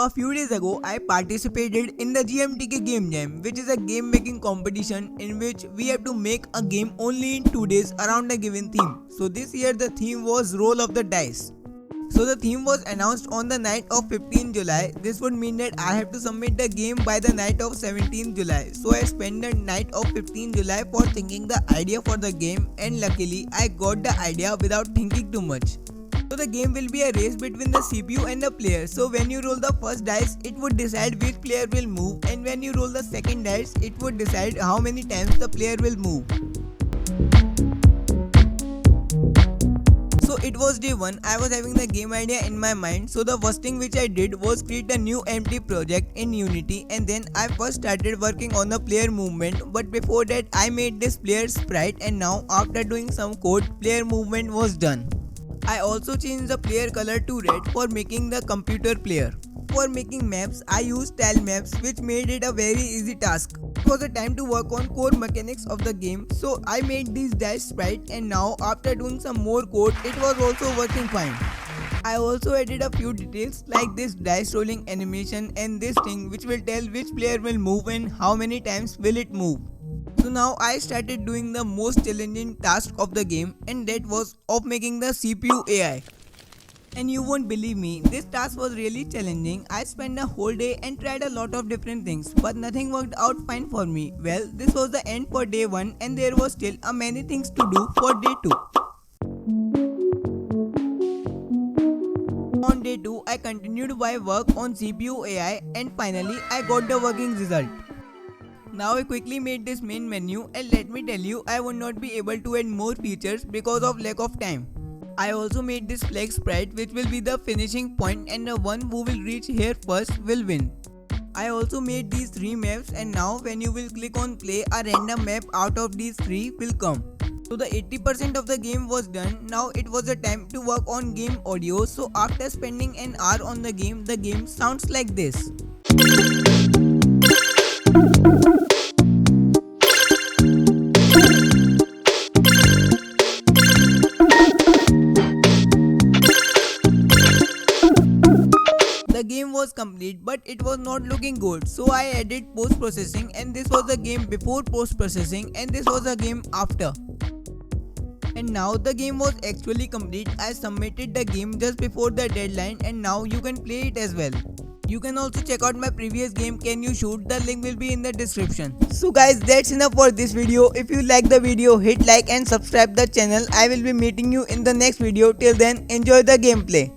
A few days ago, I participated in the GMTK Game Jam, which is a game making competition in which we have to make a game only in 2 days around a given theme. So this year the theme was Roll of the Dice. So the theme was announced on the night of 15 July. This would mean that I have to submit the game by the night of 17 July. So I spent the night of 15 July for thinking the idea for the game, and luckily I got the idea without thinking too much. So the game will be a race between the CPU and the player. So when you roll the first dice, it would decide which player will move, and when you roll the second dice, it would decide how many times the player will move. So it was day 1, I was having the game idea in my mind. So the first thing which I did was create a new empty project in Unity, and then I first started working on the player movement. But before that I made this player sprite, and now after doing some code, player movement was done. I also changed the player color to red for making the computer player. For making maps, I used tile maps, which made it a very easy task. It was a time to work on core mechanics of the game, so I made these dice sprite, and now after doing some more code, it was also working fine. I also added a few details like this dice rolling animation and this thing which will tell which player will move and how many times will it move. So now I started doing the most challenging task of the game, and that was of making the CPU AI. And you won't believe me, this task was really challenging. I spent a whole day and tried a lot of different things, but nothing worked out fine for me. Well, this was the end for day 1, and there was still many things to do for day 2. On day 2, I continued my work on CPU AI, and finally I got the working result. Now I quickly made this main menu, and let me tell you, I would not be able to add more features because of lack of time. I also made this flag sprite, which will be the finishing point, and the one who will reach here first will win. I also made these 3 maps, and now when you will click on play, a random map out of these 3 will come. So the 80% of the game was done. Now it was a time to work on game audio. So after spending an hour on the game sounds like this. The game was complete, but it was not looking good, so I added post-processing, and this was the game before post-processing, and this was the game after. And now the game was actually complete. I submitted the game just before the deadline, and now you can play it as well. You can also check out my previous game Can You Shoot, the link will be in the description. So guys, that's enough for this video. If you like the video, hit like and subscribe the channel. I will be meeting you in the next video. Till then, enjoy the gameplay.